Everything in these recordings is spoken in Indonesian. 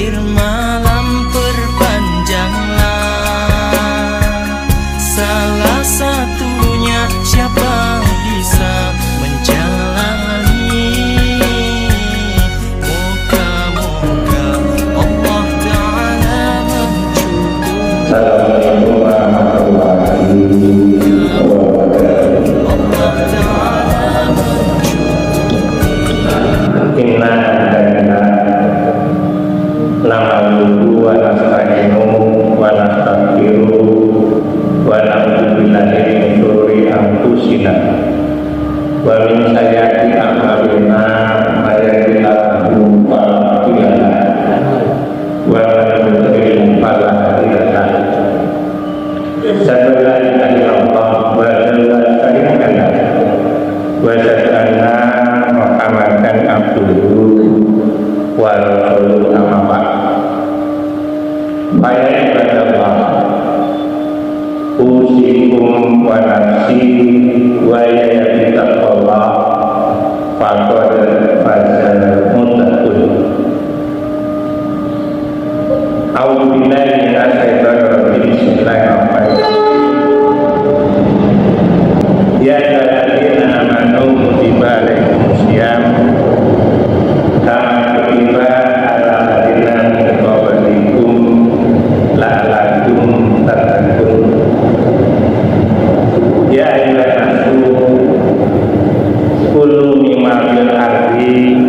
akhir malam perpanjanglah. Salah satunya siapa bisa menjalani. Moga-moga Allah Ta'ala mencukupi. Assalamualaikum warahmatullahi wabarakatuh. Allah Ta'ala mencukupi. Inna namaluhu wa nasta'inuhu wa nastaghfiruhu wa na'udzu billahi min syururi anfusina wa min sayyiati a'malina may yahdihillahu fala mudilla lahu wa man yudlil fala hadiya lahu. Asyhadu an la ilaha illallah wa la syarika lahu wa asyhadu anna Muhammadan abduhu wa rasuluhu amma ba'd.Aya ibadallah, usikum wa nafsi wa yataqallah faqad fazal muttaqun. A'udzu billahi minasy syaithanir rajim. Bismillahirrahmanirrahim. Ya ayyuhalladzina amanu kutiba alaikumus syiyam kama kutiba ala ladzina min qablikum la'allakum tattaqun. Ya ayyuhan nasu kulu mimma fil ardi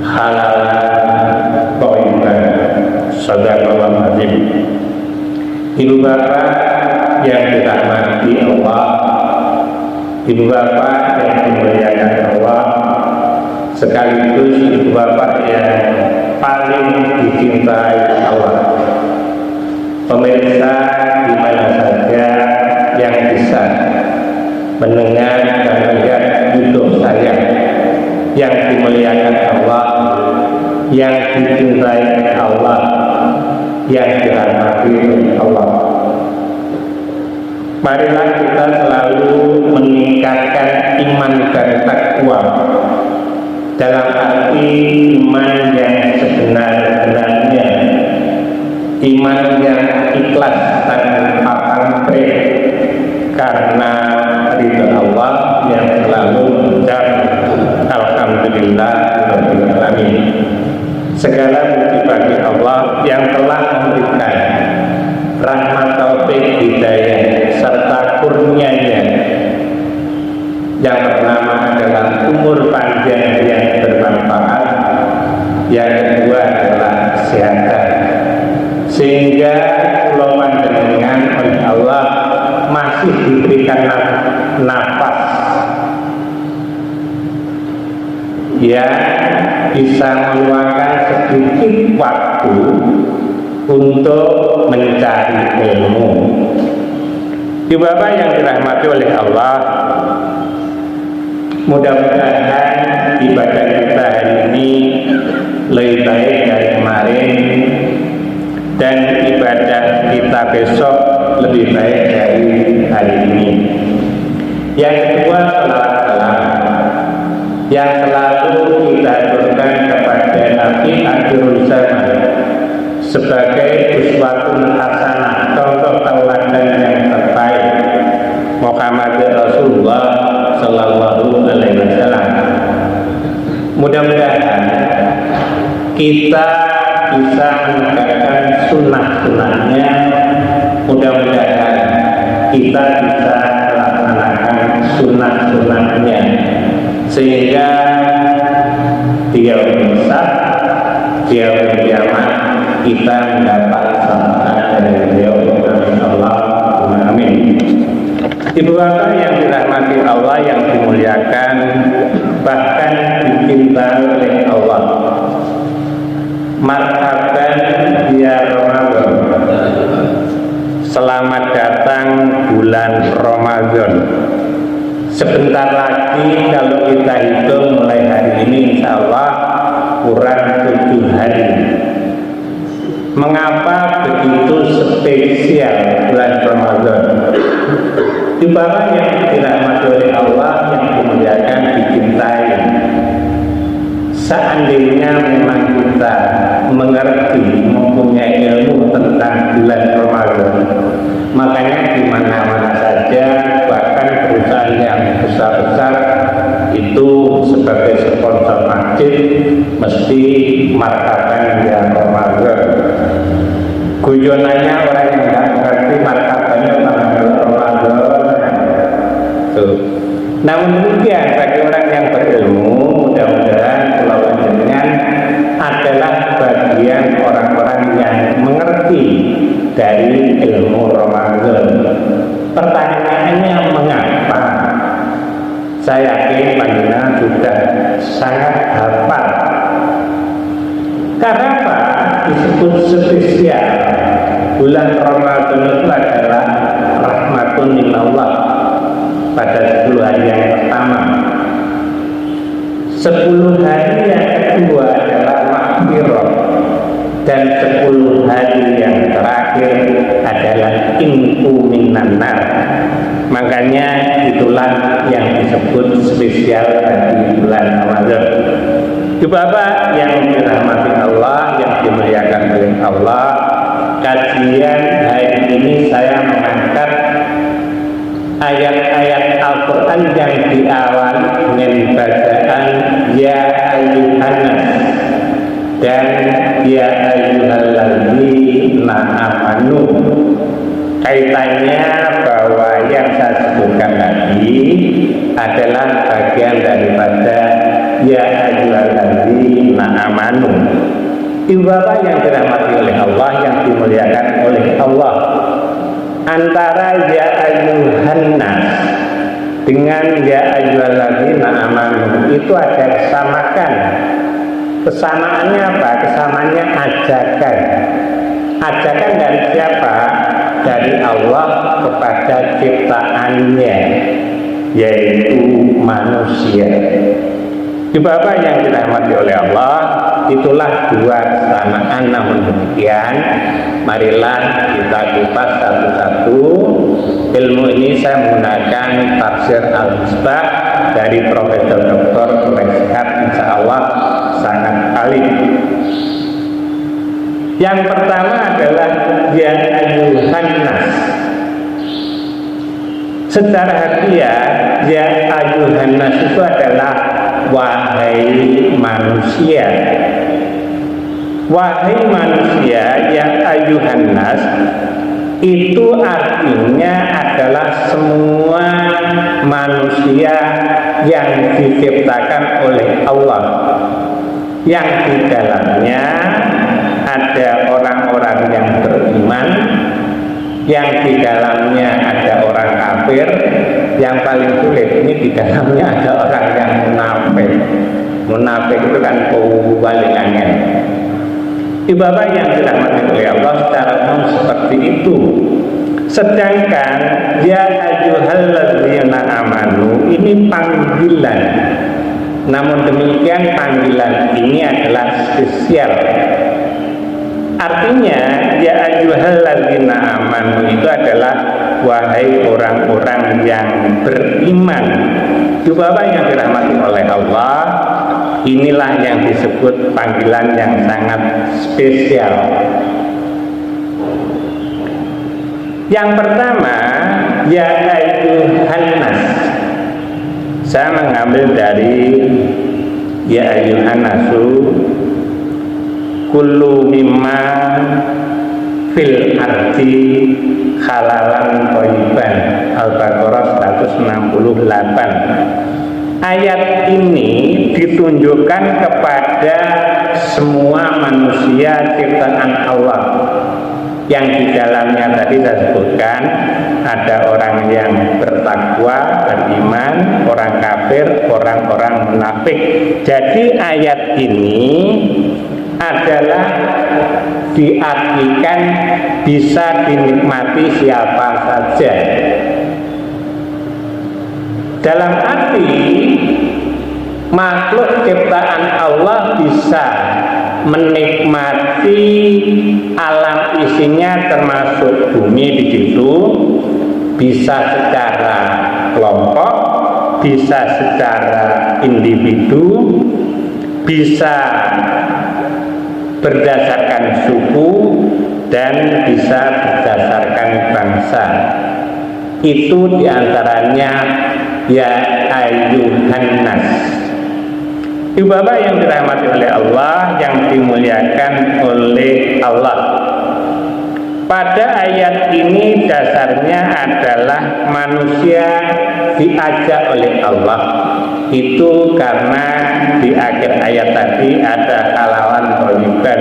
halalan thayyiban. Shadaqallahu azim. Ibu bapak yang dirahmati Allah, ibu bapak yang dimuliakan Allah, sekaligus ibu bapak yang paling dicintai Allah. Pemirsa di mana saja yang bisa mendengar dan melihat YouTube saya yang dimuliakan Allah, yang dicintai Allah, yang dirahmati Allah. Marilah kita selalu meningkatkan iman dan takwa, dalam arti iman yang sebenar-benarnya, iman yang ikhlas tanpa pamrih, karena ridha Allah yang selalu mengucap alhamdulillah rabbil alamin. Segala puji bagi Allah yang telah memberikan rahmat taufik hidayah serta kurnianya yang pertama adalah umur panjang yang bermanfaat, yang kedua adalah kesehatan, sehingga pulau panjenengan oleh Allah masih diberikan nafas yang bisa meluangkan sedikit waktu untuk mencari ilmu. Ibu bapak yang dirahmati oleh Allah, mudah-mudahan ibadah kita hari ini lebih baik dari kemarin, dan ibadah kita besok lebih baik dari hari ini. Yang kedua, salawat salam yang selalu kita aturkan kepada Nabi akhirul zaman sebagai uswatun hasanah, contoh tauladan yang terbaik, Muhammad Rasulullah Sallallahu Alaihi Wasallam. Mudah-mudahan kita bisa menegakkan sunnah-sunnahnya. Mudah-mudahan kita bisa melaksanakan sunnah-sunnahnya, sehingga dia besar, dia berkiamat, kita mendapat syafaat dari beliau. Amin Allah, amin. Ibu bapak yang dirahmati Allah, yang dimuliakan, bahkan dicintai oleh Allah. Marhaban ya Ramadan, selamat datang bulan Ramadan. Sebentar lagi kalau kita hitung mulai hari ini, insya Allah kurang 7 hari. Mengapa begitu spesial bulan Ramadan? Di bawah yang dirahmati oleh Allah, yang dimuliakan, dicintai. Seandainya memang kita mengerti, mempunyai ilmu tentang bulan Ramadan. Makanya di mana-mana saja, bahkan perusahaan yang besar-besar itu sebagai sponsor masjid mesti markaban bulan Ramadan. Guyonannya orang yang nggak mengerti markabannya tanggal Ramadan. Tuh. Namun demikian bagi orang yang berilmu, mudah-mudahan pulau Panjenengan adalah bagian orang-orang yang mengerti dari ilmu Ramadan. Pertanyaannya mengapa? Saya yakin Panjenengan sudah sangat hafal. Karena apa? Disebut spesial. Bulan Ramadan itu adalah rahmatun minallah pada 10 hari yang pertama. 10 hari yang kedua adalah maghfirah, dan 10 hari yang terakhir adalah inqu minan nar. Makanya itulah yang disebut spesial bagi bulan Ramadan. Bapak yang dirahmati Allah, yang dimuliakan oleh Allah, kajian hari ini saya mengangkat ayat-ayat Al-Quran yang diawali dengan bacaan Ya ayyuhan nas dan Ya ayyuhalladzina amanu. Kaitannya bahwa yang saya sebutkan tadi adalah bagian daripada Ya ayyuhalladzina amanu. Ibu bapak yang dirahmati oleh Allah, yang dimuliakan oleh Allah, antara Ya ayyuhan nas dengan Ya ayyuhalladzina amanu itu ada kesamakan. Kesamaannya apa? Kesamaannya ajakan. Ajakan dari siapa? Dari Allah kepada ciptaannya, yaitu manusia. Di Bapak yang dirahmati oleh Allah, itulah dua kesamaan. Namun demikian, marilah kita kupas satu-satu. Ilmu ini saya menggunakan tafsir Al-Misbah dari Profesor Dr. Rehat, insya Allah sangat alim. Yang pertama adalah Ya ayyuhan nas. Secara harfiah Ya ayyuhan nas itu adalah wahai manusia. Wahai manusia, Ya ayyuhan nas itu artinya adalah semua manusia yang diciptakan oleh Allah, yang di dalamnya ada orang-orang yang beriman, yang di dalamnya ada orang kafir, yang paling sulit ini di dalamnya ada orang yang munafik. Munafik itu kan kebalikannya. Bapak yang dirahmati oleh Allah, secara umum seperti itu. Sedangkan Ya ayyuhalladzina amanu ini panggilan. Namun demikian panggilan ini adalah spesial. Artinya Ya ayyuhalladzina amanu itu adalah wahai orang-orang yang beriman. Bapak yang dirahmati oleh Allah, inilah yang disebut panggilan yang sangat spesial. Yang pertama, Ya ayyuhan nas. Saya mengambil dari Ya ayyuhan nasu kullu mimma fil ardi halalan thayyiban. Al-Baqarah 168. Ayat ini ditunjukkan kepada semua manusia ciptaan Allah, yang di dalamnya tadi saya sebutkan ada orang yang bertakwa, beriman, orang kafir, orang-orang munafik. Jadi ayat ini adalah diartikan bisa dinikmati siapa saja. Dalam arti makhluk ciptaan Allah bisa menikmati alam isinya termasuk bumi di situ, bisa secara kelompok, bisa secara individu, bisa berdasarkan suku dan bisa berdasarkan bangsa. Itu diantaranya ya ayyuhan nas. Ibu bapak yang dirahmati oleh Allah, yang dimuliakan oleh Allah, pada ayat ini dasarnya adalah manusia diajak oleh Allah. Itu karena di akhir ayat tadi ada halalan thayyiban,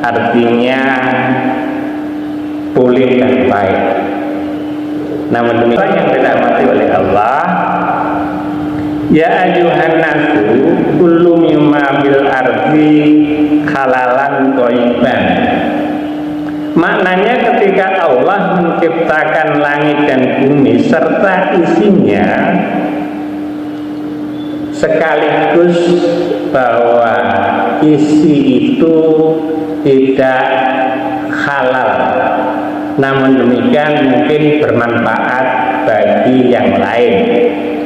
artinya boleh dan baik. Namun demikian yang dirahmati oleh Allah, ya ayyuhan nasu kullu mimma bil ardi halalan thayyiban. Maknanya ketika Allah menciptakan langit dan bumi serta isinya, sekaligus bahwa isi itu tidak halal, namun demikian mungkin bermanfaat bagi yang lain.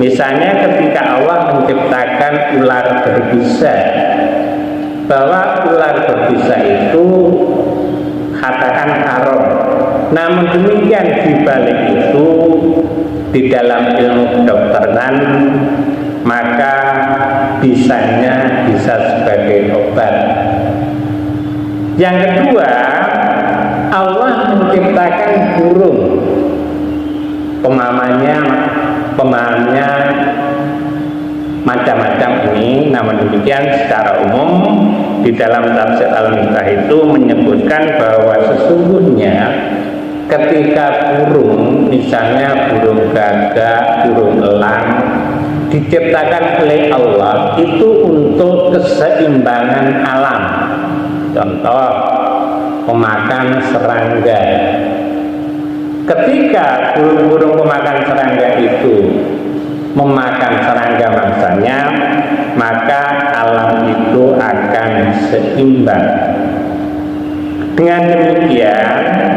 Misalnya ketika Allah menciptakan ular berbisa, bahwa ular berbisa itu katakan haram, namun demikian di balik itu di dalam ilmu kedokteran maka bisanya bisa sebagai obat. Yang kedua, Allah menciptakan burung, pemahamannya macam-macam ini. Namun demikian secara umum di dalam tafsir Al-Mifta itu menyebutkan bahwa sesungguhnya ketika burung, misalnya burung gagak, burung elang, diciptakan oleh Allah itu untuk keseimbangan alam. Contoh, pemakan serangga. Ketika burung-burung pemakan serangga itu memakan serangga mangsanya, maka alam itu akan seimbang. Dengan demikian,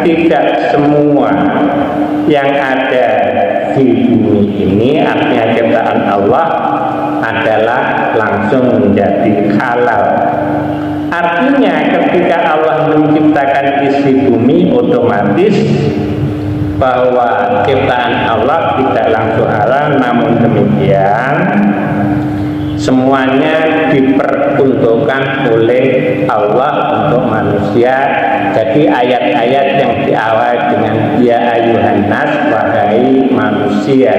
tidak semua yang ada di bumi ini, artinya ciptaan Allah, adalah langsung menjadi halal. Artinya ketika Allah menciptakan isi bumi, otomatis bahwa ciptaan Allah tidak langsung halal, namun demikian semuanya diperuntukkan oleh Allah untuk manusia. Jadi ayat-ayat yang diawali dengan ya ayyuhan nas, wahai manusia.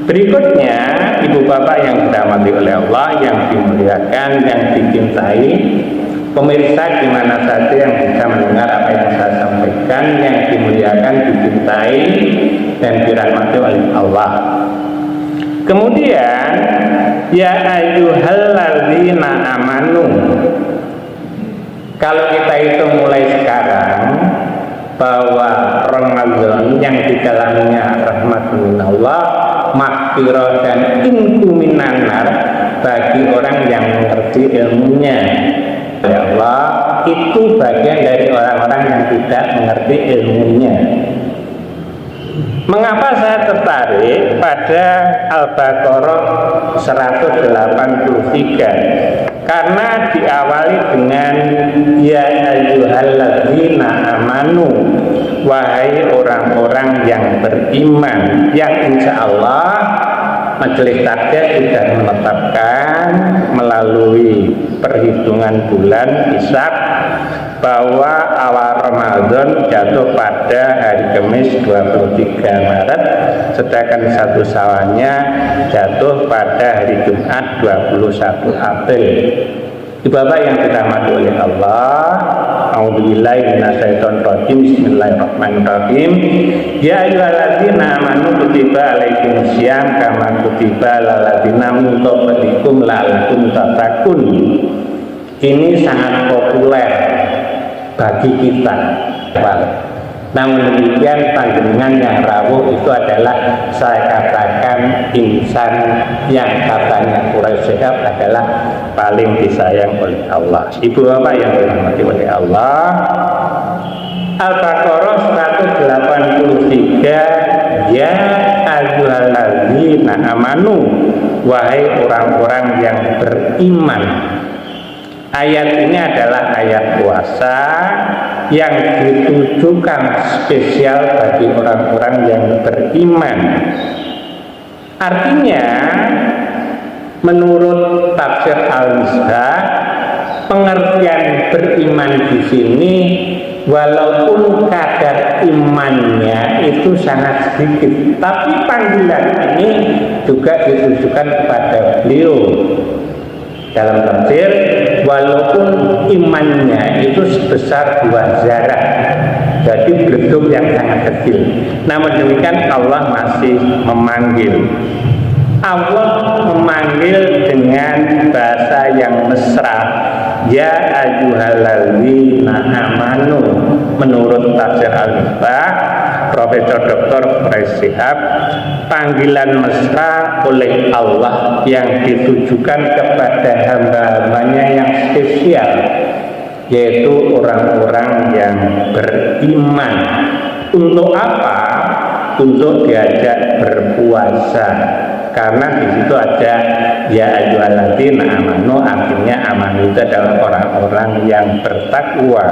Berikutnya, ibu bapak yang dirahmati oleh Allah, yang dimuliakan, yang dicintai, pemirsa di mana saja yang bisa mendengar apa yang saya sampaikan, yang dimuliakan, dicintai, dan dirahmati oleh Allah. Kemudian, ya ayyuhalladzina amanu. Kalau kita itu mulai sekarang bahwa Ramadan yang di dalamnya rahmat minallah, maghfirah dan inqu minan nar bagi orang yang mengerti ilmunya. Ya Allah, itu bagian dari orang-orang yang tidak mengerti ilmunya. Mengapa saya tertarik pada Al-Baqarah 183? Karena diawali dengan ya ayyuhalladzina amanu, wahai orang-orang yang beriman, yang insya Allah Majelis Takdir sudah menetapkan melalui perhitungan bulan Ishak bahwa awal Ramadan jatuh pada hari Kamis 23 Maret, sedangkan satu Syawalnya jatuh pada hari Jumat 21 April. Ibu bapak yang dirahmati oleh Allah, a'udzubillahi minasyaitonir rajim, bismillahirrahmanirrahim. Ya ayyuhalladzina amanu kutiba alaikumusiyam kama kutiba alal ladzina min qablikum la'allakum tattaqun. Ini sangat populer bagi kita. Namun demikian panjenengan yang rawuh itu adalah, saya katakan, insan yang katanya Quraisy adalah paling disayang oleh Allah. Ibu bapak yang dirahmati oleh Allah, Al-Baqarah 183, ya ayyuhalladzina amanu, wahai orang-orang yang beriman. Ayat ini adalah ayat puasa yang ditujukan spesial bagi orang-orang yang beriman. Artinya, menurut tafsir Al-Misbah, pengertian beriman di sini walaupun kadar imannya itu sangat sedikit, tapi panggilan ini juga ditujukan kepada beliau. Dalam tafsir, walaupun imannya itu sebesar 2 zarah, jadi bentuk yang sangat kecil, namun demikian Allah masih memanggil. Allah memanggil dengan bahasa yang mesra, ya ayyuhalladzina amanu. Menurut tafsir Al-Misbah, Profesor Dr. Shihab, panggilan mesra oleh Allah yang ditujukan kepada hamba-hambanya yang spesial, yaitu orang-orang yang beriman. Untuk apa? Untuk diajak berpuasa. Karena di situ ada ya ayyuhalladzina amanu, artinya amanu itu adalah orang-orang yang bertakwa.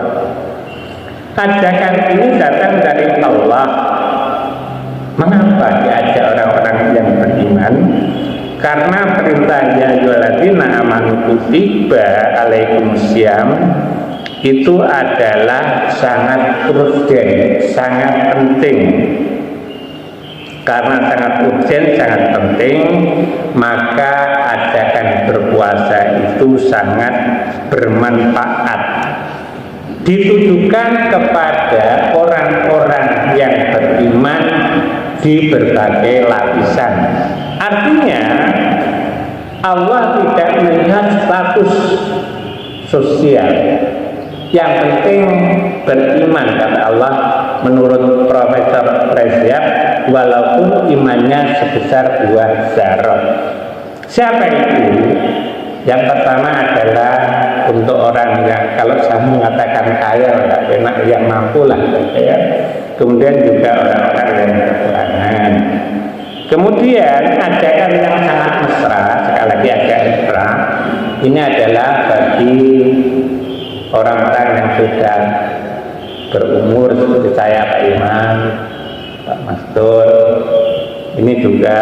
Ajakan ini datang dari Allah. Mengapa diajak orang-orang yang beriman? Karena perintah ya ayyuhalladzina amanu kutiba alaikumusiyam itu adalah sangat urgen, sangat penting. Karena sangat urgen, sangat penting, maka ajakan berpuasa itu sangat bermanfaat. Ditujukan kepada orang-orang yang beriman di berbagai lapisan. Artinya, Allah tidak melihat status sosial. Yang penting beriman, kata Allah menurut Profesor Shihab, walaupun imannya sebesar 2 zarah. Siapa itu? Yang pertama adalah untuk orang yang, kalau saya mengatakan kaya, enak, yang mampu lah, ya. Kemudian juga orang-orang yang kekurangan. Kemudian ajakan yang sangat mesra, sekali lagi agak mesra, ini adalah bagi orang-orang yang sudah berumur seperti saya, Pak Imam, Pak Mastur, ini juga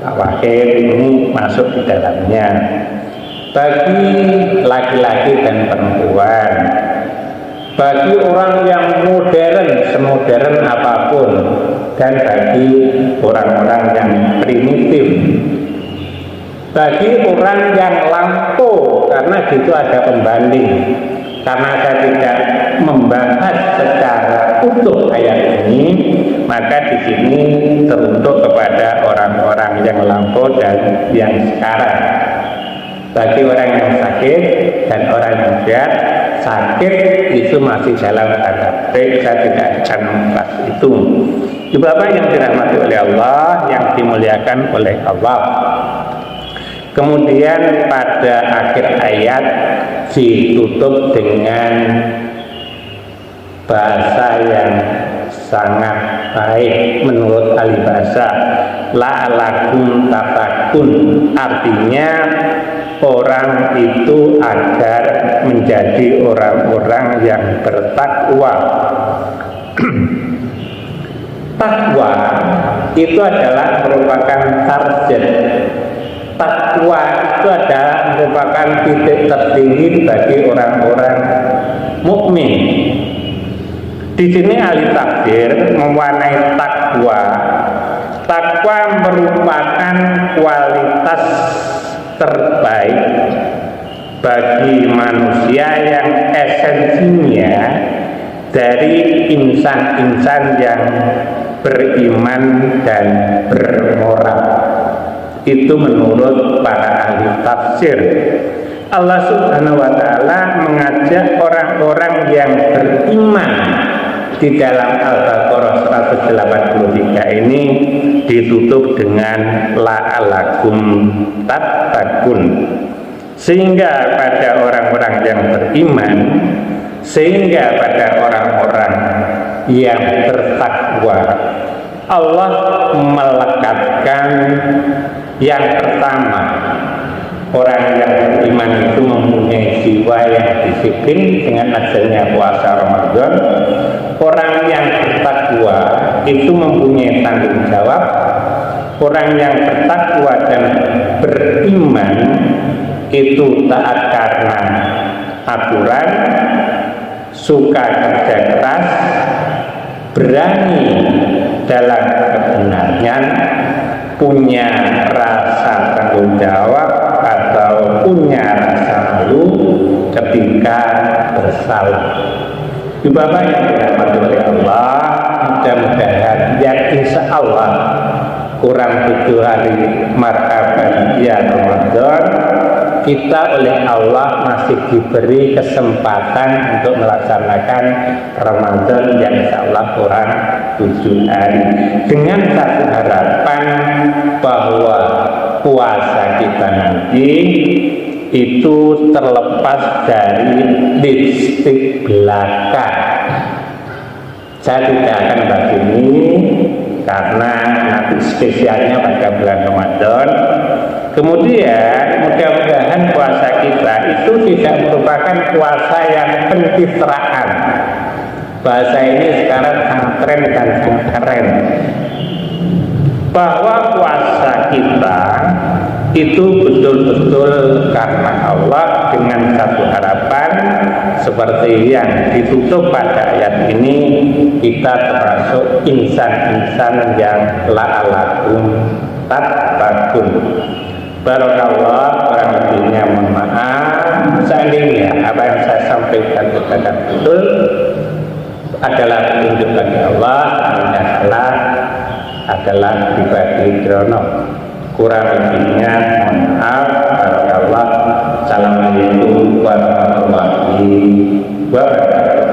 Pak Wakil, ini masuk di dalamnya. Bagi laki-laki dan perempuan, bagi orang yang modern, semodern apapun, dan bagi orang-orang yang primitif, bagi orang yang lampau, karena gitu ada pembanding. Karena saya tidak membahas secara utuh ayat ini, maka di sini teruntuk kepada orang-orang yang lampau dan yang sekarang. Bagi orang yang sakit dan orang yang sehat, sakit itu masih dalam tanda petik, saya tidak akan membahas itu. Bapak yang dirahmati oleh Allah, yang dimuliakan oleh Allah. Kemudian pada akhir ayat ditutup dengan bahasa yang sangat baik menurut ahli bahasa, la'alakum tatakun, artinya orang itu agar menjadi orang-orang yang bertakwa. Takwa itu adalah merupakan target. Takwa itu adalah merupakan titik tertinggi bagi orang-orang mukmin. Di sini ahli tafsir mewarnai takwa. Takwa merupakan kualitas terbaik bagi manusia yang esensinya dari insan-insan yang beriman dan bermoral. Itu menurut para ahli tafsir. Allah Subhanahu wa Ta'ala mengajak orang-orang yang beriman di dalam Al-Baqarah 183 ini ditutup dengan la'alakum tattaqun, sehingga pada orang-orang yang beriman, sehingga pada orang-orang yang bertakwa, Allah melekatkan yang pertama Orang yang beriman itu mempunyai jiwa yang disiplin dengan adanya puasa Ramadan. Orang yang bertakwa itu mempunyai tanggung jawab. Orang yang bertakwa dan beriman itu taat karena aturan, suka kerja keras, berani dalam kebenaran, punya rasa tanggung jawab atau punya rasa malu ketika bersalah. Ibu bapak yang dirahmati oleh Allah, mudah-mudahan yang insya Allah kurang 7 hari marhaban ya Ramadan, kita oleh Allah masih diberi kesempatan untuk melaksanakan Ramadan yang insya Allah kurang 7 hari, dengan satu harapan bahwa puasa kita nanti itu terlepas dari lipstik belaka. Saya tidak akan bahas ini karena nanti spesialnya pada bulan Ramadan. Kemudian mudah-mudahan puasa kita itu tidak merupakan puasa yang pencitraan. Bahasa ini sekarang sangat tren dan sangat keren, bahwa puasa kita itu betul-betul karena Allah, dengan satu harapan seperti yang ditutup pada ayat ini, kita termasuk insan-insan yang la'alakum tattaqun. Barakallah, kurang lebihnya mohon maaf. Seandainya apa yang saya sampaikan kepada betul adalah petunjuk bagi Allah, seandainya adalah pribadi Drono. Kurang lebihnya mohon maaf. Barakallah. Assalamualaikum warahmatullahi wabarakatuh.